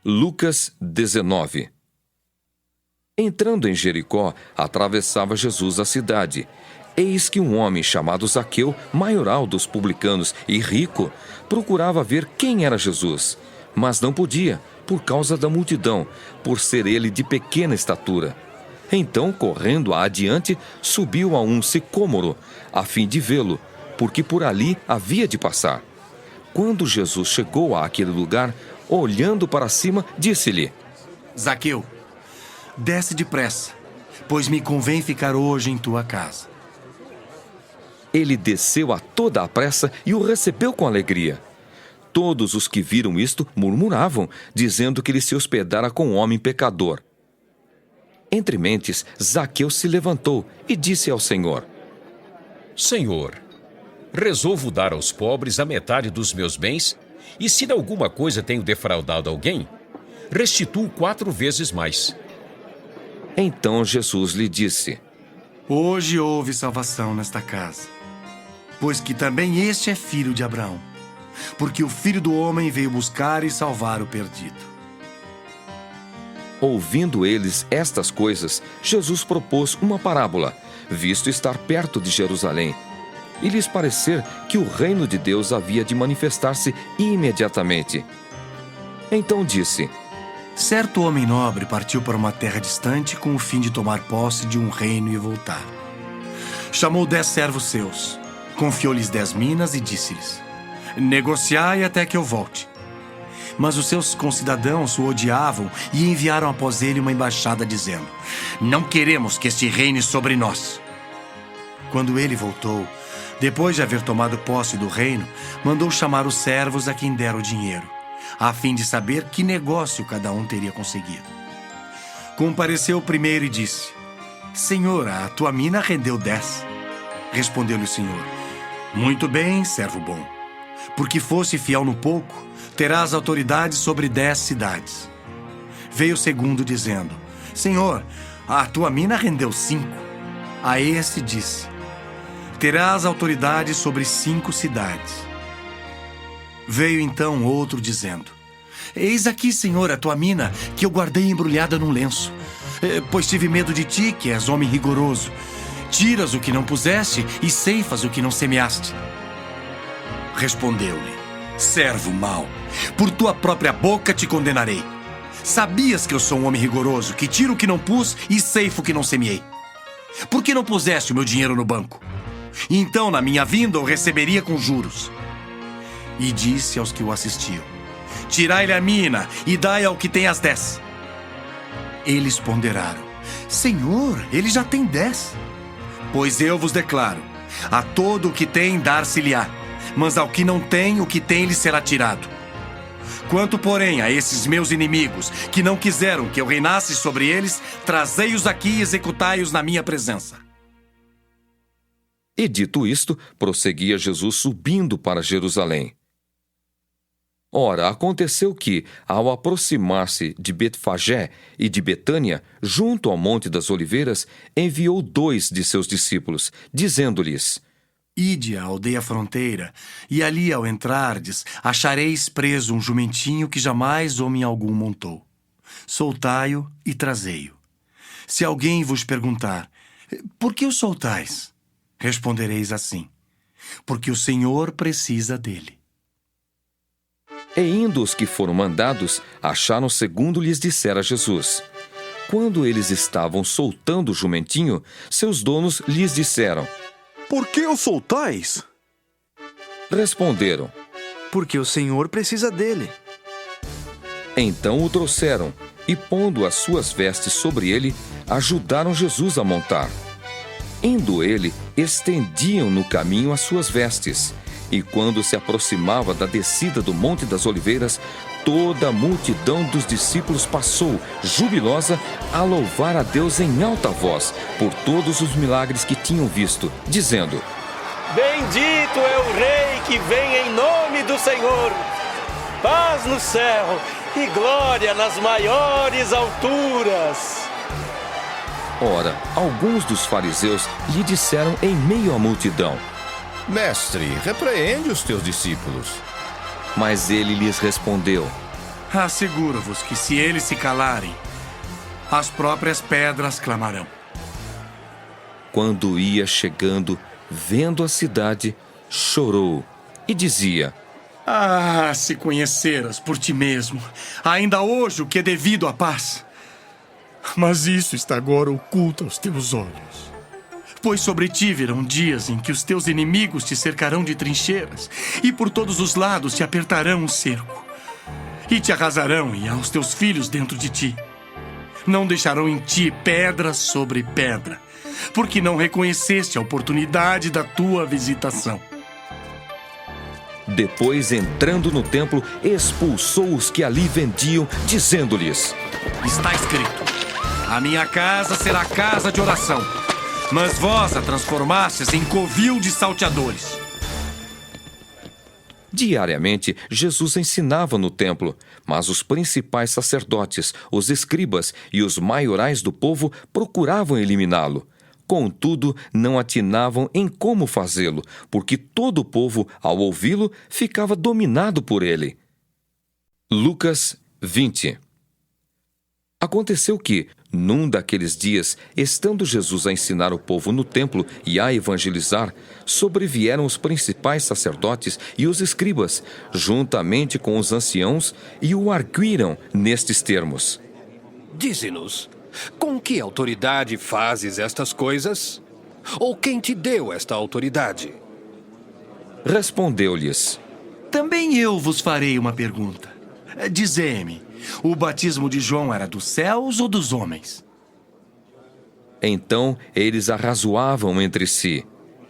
Lucas 19. Entrando em Jericó, atravessava Jesus a cidade. Eis que um homem chamado Zaqueu, maioral dos publicanos e rico, procurava ver quem era Jesus, mas não podia, por causa da multidão, por ser ele de pequena estatura. Então, correndo adiante, subiu a um sicômoro, a fim de vê-lo, porque por ali havia de passar. Quando Jesus chegou àquele lugar, olhando para cima, disse-lhe: Zaqueu, desce depressa, pois me convém ficar hoje em tua casa. Ele desceu a toda a pressa e o recebeu com alegria. Todos os que viram isto murmuravam, dizendo que ele se hospedara com um homem pecador. Entre mentes, Zaqueu se levantou e disse ao Senhor: Senhor, resolvo dar aos pobres a metade dos meus bens, e se de alguma coisa tenho defraudado alguém, restituo 4 vezes mais. Então Jesus lhe disse: Hoje houve salvação nesta casa, pois que também este é filho de Abraão, porque o Filho do Homem veio buscar e salvar o perdido. Ouvindo eles estas coisas, Jesus propôs uma parábola, visto estar perto de Jerusalém, e lhes parecer que o reino de Deus havia de manifestar-se imediatamente. Então disse: Certo homem nobre partiu para uma terra distante com o fim de tomar posse de um reino e voltar. Chamou 10 servos seus, confiou-lhes 10 minas e disse-lhes: Negociai até que eu volte. Mas os seus concidadãos o odiavam e enviaram após ele uma embaixada dizendo: Não queremos que este reine sobre nós. Quando ele voltou, depois de haver tomado posse do reino, mandou chamar os servos a quem dera o dinheiro, a fim de saber que negócio cada um teria conseguido. Compareceu o primeiro e disse: Senhor, a tua mina rendeu 10. Respondeu-lhe o Senhor: Muito bem, servo bom. Porque fosse fiel no pouco, terás autoridade sobre 10 cidades. Veio o segundo dizendo: Senhor, a tua mina rendeu 5. A esse disse: Terás autoridade sobre 5 cidades. Veio então outro dizendo: Eis aqui, Senhor, a tua mina, que eu guardei embrulhada num lenço. Pois tive medo de ti, que és homem rigoroso. Tiras o que não puseste e ceifas o que não semeaste. Respondeu-lhe: Servo mau, por tua própria boca te condenarei. Sabias que eu sou um homem rigoroso, que tiro o que não pus e ceifo o que não semeei. Por que não puseste o meu dinheiro no banco? Então, na minha vinda, eu receberia com juros. E disse aos que o assistiam: Tirai-lhe a mina e dai ao que tem as 10. Eles ponderaram: Senhor, ele já tem 10. Pois eu vos declaro: a todo o que tem dar-se-lhe-á, mas ao que não tem, o que tem lhe será tirado. Quanto, porém, a esses meus inimigos, que não quiseram que eu reinasse sobre eles, trazei-os aqui e executai-os na minha presença. E dito isto, prosseguia Jesus subindo para Jerusalém. Ora, aconteceu que, ao aproximar-se de Betfagé e de Betânia, junto ao Monte das Oliveiras, enviou 2 de seus discípulos, dizendo-lhes: Ide à aldeia fronteira, e ali, ao entrardes, achareis preso um jumentinho que jamais homem algum montou. Soltai-o e trazei-o. Se alguém vos perguntar: Por que o soltais? Respondereis assim: Porque o Senhor precisa dele. E indo os que foram mandados, acharam segundo lhes dissera Jesus. Quando eles estavam soltando o jumentinho, seus donos lhes disseram: Por que o soltais? Responderam: Porque o Senhor precisa dele. Então o trouxeram, e pondo as suas vestes sobre ele, ajudaram Jesus a montar. Indo ele, estendiam no caminho as suas vestes. E quando se aproximava da descida do Monte das Oliveiras, toda a multidão dos discípulos passou, jubilosa, a louvar a Deus em alta voz, por todos os milagres que tinham visto, dizendo: Bendito é o Rei que vem em nome do Senhor. Paz no céu e glória nas maiores alturas. Ora, alguns dos fariseus lhe disseram em meio à multidão: Mestre, repreende os teus discípulos. Mas ele lhes respondeu: Asseguro-vos que se eles se calarem, as próprias pedras clamarão. Quando ia chegando, vendo a cidade, chorou e dizia: Ah, se conheceras por ti mesmo, ainda hoje o que é devido à paz. Mas isso está agora oculto aos teus olhos. Pois sobre ti virão dias em que os teus inimigos te cercarão de trincheiras, e por todos os lados te apertarão um cerco, e te arrasarão e aos teus filhos dentro de ti. Não deixarão em ti pedra sobre pedra, porque não reconheceste a oportunidade da tua visitação. Depois, entrando no templo, expulsou os que ali vendiam, dizendo-lhes: Está escrito: a minha casa será casa de oração, mas vós a transformastes em covil de salteadores. Diariamente, Jesus ensinava no templo, mas os principais sacerdotes, os escribas e os maiorais do povo procuravam eliminá-lo. Contudo, não atinavam em como fazê-lo, porque todo o povo, ao ouvi-lo, ficava dominado por ele. Lucas 20. Aconteceu que, num daqueles dias, estando Jesus a ensinar o povo no templo e a evangelizar, sobrevieram os principais sacerdotes e os escribas, juntamente com os anciãos, e o arguíram nestes termos: Dize-nos, com que autoridade fazes estas coisas? Ou quem te deu esta autoridade? Respondeu-lhes: Também eu vos farei uma pergunta. Dizei-me, o batismo de João era dos céus ou dos homens? Então eles arrazoavam entre si.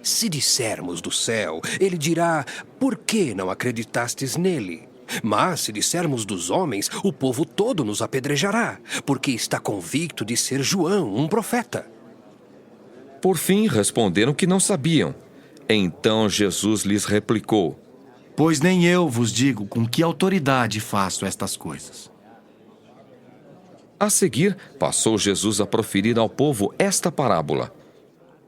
Se dissermos do céu, ele dirá, por que não acreditastes nele? Mas se dissermos dos homens, o povo todo nos apedrejará, porque está convicto de ser João, um profeta. Por fim, responderam que não sabiam. Então Jesus lhes replicou: Pois nem eu vos digo com que autoridade faço estas coisas. A seguir, passou Jesus a proferir ao povo esta parábola.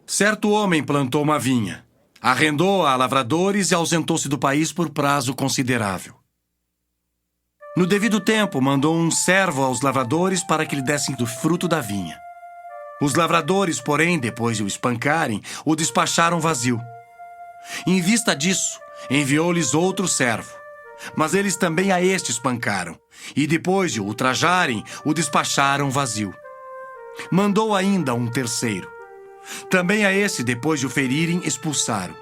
Certo homem plantou uma vinha, arrendou-a a lavradores e ausentou-se do país por prazo considerável. No devido tempo, mandou um servo aos lavradores para que lhe dessem do fruto da vinha. Os lavradores, porém, depois de o espancarem, o despacharam vazio. Em vista disso, enviou-lhes outro servo. Mas eles também a este espancaram, e depois de o ultrajarem, o despacharam vazio. Mandou ainda um terceiro. Também a esse, depois de o ferirem, expulsaram.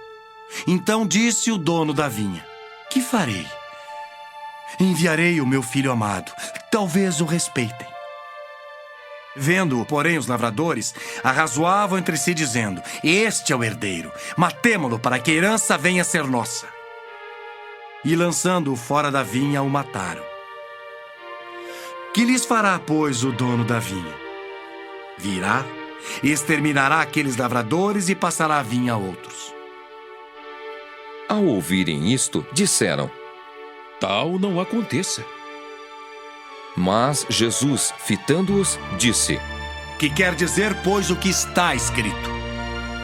Então disse o dono da vinha: Que farei? Enviarei o meu filho amado, talvez o respeitem. Vendo-o, porém, os lavradores arrazoavam entre si, dizendo: Este é o herdeiro, matemo-lo para que a herança venha a ser nossa. E lançando-o fora da vinha, o mataram. Que lhes fará, pois, o dono da vinha? Virá, exterminará aqueles lavradores e passará a vinha a outros. Ao ouvirem isto, disseram: Tal não aconteça. Mas Jesus, fitando-os, disse: Que quer dizer, pois, o que está escrito?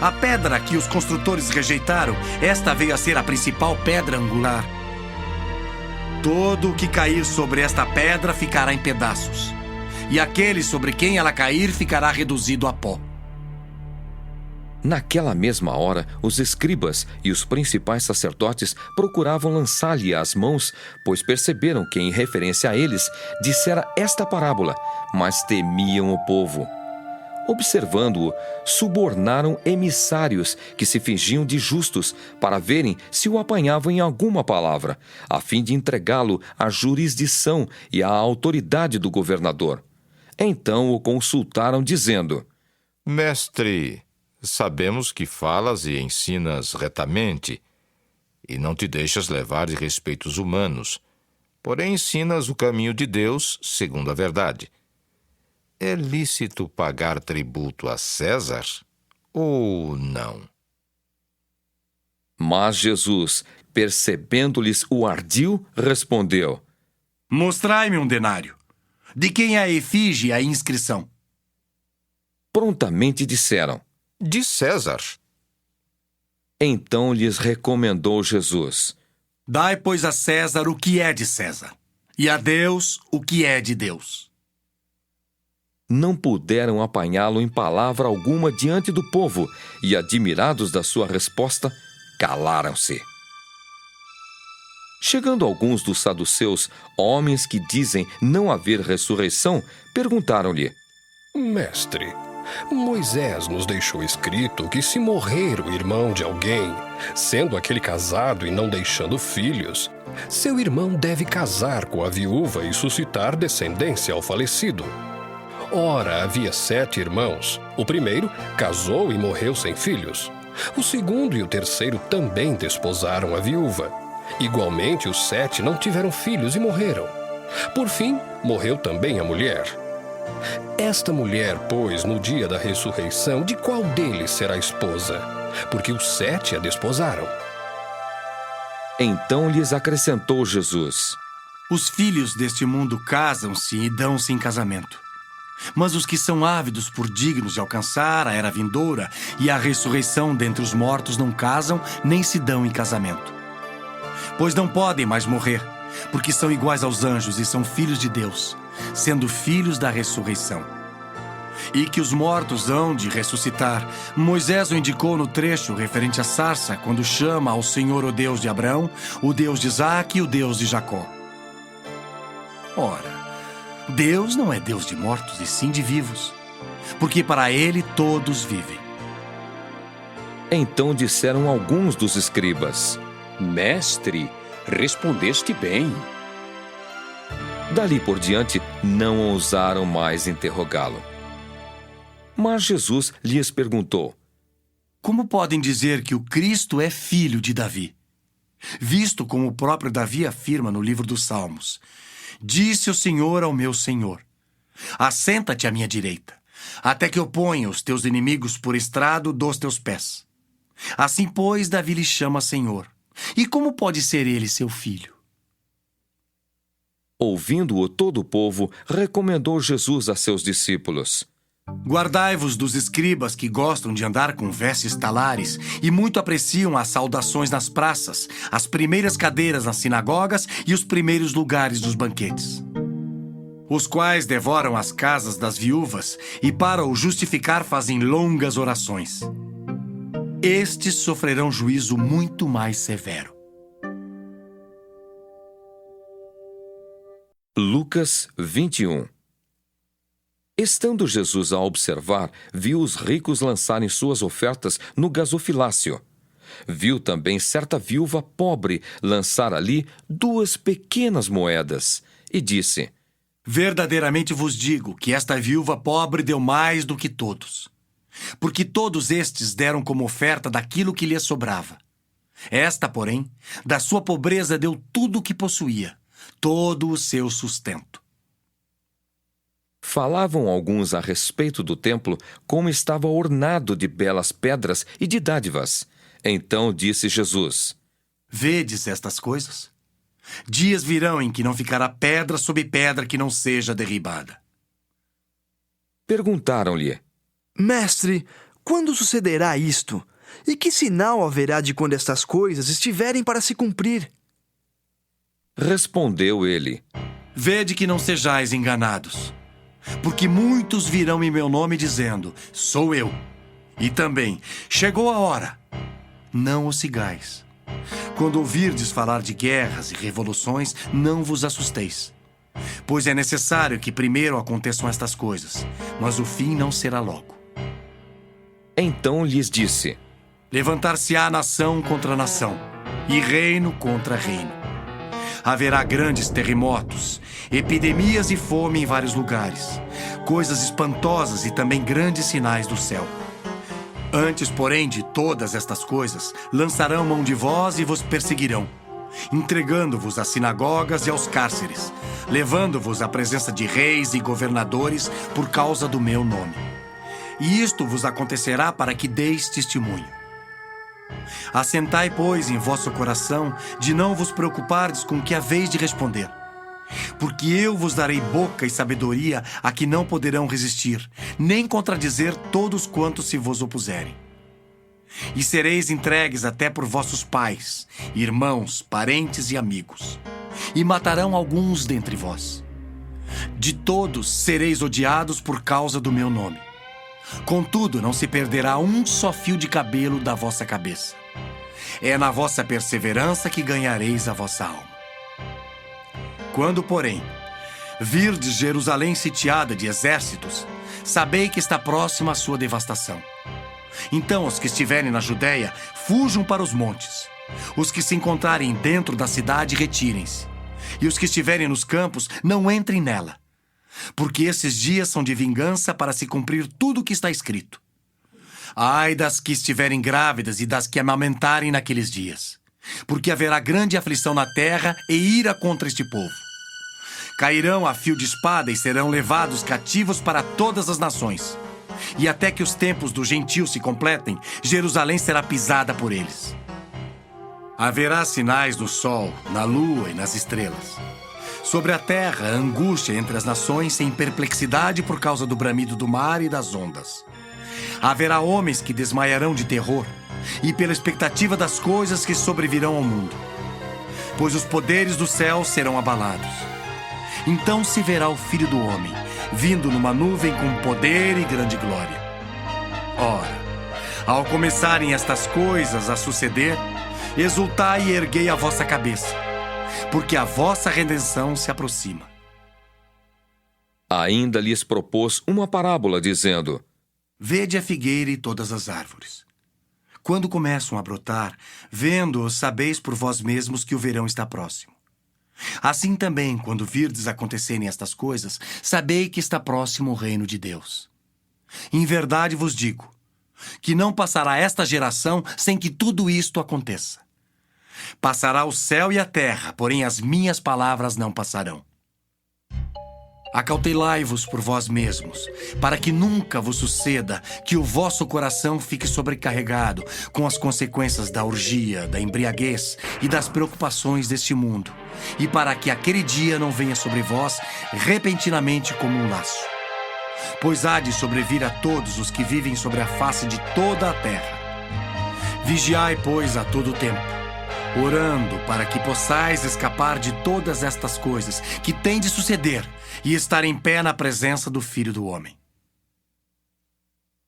A pedra que os construtores rejeitaram, esta veio a ser a principal pedra angular. Todo o que cair sobre esta pedra ficará em pedaços, e aquele sobre quem ela cair ficará reduzido a pó. Naquela mesma hora, os escribas e os principais sacerdotes procuravam lançar-lhe as mãos, pois perceberam que, em referência a eles, dissera esta parábola, mas temiam o povo. Observando-o, subornaram emissários que se fingiam de justos para verem se o apanhavam em alguma palavra, a fim de entregá-lo à jurisdição e à autoridade do governador. Então o consultaram, dizendo: Mestre, sabemos que falas e ensinas retamente, e não te deixas levar de respeitos humanos, porém ensinas o caminho de Deus segundo a verdade. É lícito pagar tributo a César ou não? Mas Jesus, percebendo-lhes o ardil, respondeu: Mostrai-me um denário. De quem é a efígie e a inscrição? Prontamente disseram. De César. Então lhes recomendou Jesus: Dai, pois, a César o que é de César, e a Deus o que é de Deus. Não puderam apanhá-lo em palavra alguma diante do povo e, admirados da sua resposta, calaram-se. Chegando alguns dos saduceus, homens que dizem não haver ressurreição, perguntaram-lhe: Mestre, Moisés nos deixou escrito que se morrer o irmão de alguém, sendo aquele casado e não deixando filhos, seu irmão deve casar com a viúva e suscitar descendência ao falecido. Ora, havia 7 irmãos. O primeiro casou e morreu sem filhos. O segundo e o terceiro também desposaram a viúva. Igualmente, os 7 não tiveram filhos e morreram. Por fim, morreu também a mulher. Esta mulher, pois, no dia da ressurreição, de qual deles será esposa? Porque os 7 a desposaram. Então lhes acrescentou Jesus: Os filhos deste mundo casam-se e dão-se em casamento. Mas os que são ávidos por dignos de alcançar a era vindoura e a ressurreição dentre os mortos não casam nem se dão em casamento. Pois não podem mais morrer, porque são iguais aos anjos e são filhos de Deus, sendo filhos da ressurreição. E que os mortos hão de ressuscitar, Moisés o indicou no trecho referente à sarça, quando chama ao Senhor o Deus de Abraão, o Deus de Isaque e o Deus de Jacó. Ora, Deus não é Deus de mortos, e sim de vivos, porque para Ele todos vivem. Então disseram alguns dos escribas: Mestre, respondeste bem. Dali por diante, não ousaram mais interrogá-lo. Mas Jesus lhes perguntou: Como podem dizer que o Cristo é filho de Davi? Visto como o próprio Davi afirma no livro dos Salmos: Disse o Senhor ao meu Senhor: Assenta-te à minha direita, até que eu ponha os teus inimigos por estrado dos teus pés. Assim, pois, Davi lhe chama Senhor. E como pode ser ele seu filho? Ouvindo-o todo o povo, recomendou Jesus a seus discípulos: Guardai-vos dos escribas que gostam de andar com vestes talares e muito apreciam as saudações nas praças, as primeiras cadeiras nas sinagogas e os primeiros lugares dos banquetes. Os quais devoram as casas das viúvas e para o justificar fazem longas orações. Estes sofrerão juízo muito mais severo. Lucas 21. Estando Jesus a observar, viu os ricos lançarem suas ofertas no gasofilácio. Viu também certa viúva pobre lançar ali 2 pequenas moedas e disse: Verdadeiramente vos digo que esta viúva pobre deu mais do que todos. Porque todos estes deram como oferta daquilo que lhe sobrava. Esta, porém, da sua pobreza deu tudo o que possuía, todo o seu sustento. Falavam alguns a respeito do templo, como estava ornado de belas pedras e de dádivas. Então disse Jesus: Vedes estas coisas? Dias virão em que não ficará pedra sobre pedra que não seja derribada. Perguntaram-lhe: Mestre, quando sucederá isto? E que sinal haverá de quando estas coisas estiverem para se cumprir? Respondeu ele: Vede que não sejais enganados. Porque muitos virão em meu nome dizendo: Sou eu. E também: Chegou a hora. Não os sigais. Quando ouvirdes falar de guerras e revoluções, não vos assusteis. Pois é necessário que primeiro aconteçam estas coisas, mas o fim não será logo. Então lhes disse: Levantar-se-á nação contra nação, e reino contra reino. Haverá grandes terremotos, epidemias e fome em vários lugares, coisas espantosas e também grandes sinais do céu. Antes, porém, de todas estas coisas, lançarão mão de vós e vos perseguirão, entregando-vos às sinagogas e aos cárceres, levando-vos à presença de reis e governadores por causa do meu nome. E isto vos acontecerá para que deis testemunho. Assentai, pois, em vosso coração de não vos preocupardes com o que haveis de responder. Porque eu vos darei boca e sabedoria a que não poderão resistir, nem contradizer todos quantos se vos opuserem. E sereis entregues até por vossos pais, irmãos, parentes e amigos. e matarão alguns dentre vós. De todos sereis odiados por causa do meu nome. Contudo, não se perderá um só fio de cabelo da vossa cabeça. É na vossa perseverança que ganhareis a vossa alma. Quando, porém, virdes Jerusalém sitiada de exércitos, sabei que está próxima a sua devastação. Então os que estiverem na Judéia, fujam para os montes. Os que se encontrarem dentro da cidade, retirem-se. E os que estiverem nos campos, não entrem nela. Porque esses dias são de vingança para se cumprir tudo o que está escrito. Ai das que estiverem grávidas e das que amamentarem naqueles dias. Porque haverá grande aflição na terra e ira contra este povo. Cairão a fio de espada e serão levados cativos para todas as nações. E até que os tempos dos gentios se completem, Jerusalém será pisada por eles. Haverá sinais no sol, na lua e nas estrelas. Sobre a terra, angústia entre as nações, sem perplexidade por causa do bramido do mar e das ondas. Haverá homens que desmaiarão de terror, e pela expectativa das coisas que sobrevirão ao mundo. Pois os poderes do céu serão abalados. Então se verá o Filho do Homem, vindo numa nuvem com poder e grande glória. Ora, ao começarem estas coisas a suceder, exultai e erguei a vossa cabeça, porque a vossa redenção se aproxima. Ainda lhes propôs uma parábola, dizendo: Vede a figueira e todas as árvores. Quando começam a brotar, vendo-os, sabeis por vós mesmos que o verão está próximo. Assim também, quando virdes acontecerem estas coisas, sabei que está próximo o reino de Deus. Em verdade vos digo, que não passará esta geração sem que tudo isto aconteça. Passará o céu e a terra, porém as minhas palavras não passarão. Acautelai-vos por vós mesmos, para que nunca vos suceda que o vosso coração fique sobrecarregado com as consequências da orgia, da embriaguez e das preocupações deste mundo, e para que aquele dia não venha sobre vós repentinamente como um laço. Pois há de sobrevir a todos os que vivem sobre a face de toda a terra. Vigiai, pois, a todo tempo, orando para que possais escapar de todas estas coisas que têm de suceder e estar em pé na presença do Filho do Homem.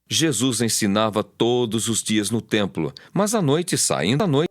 Jesus ensinava todos os dias no templo, mas à noite, saindo à noite,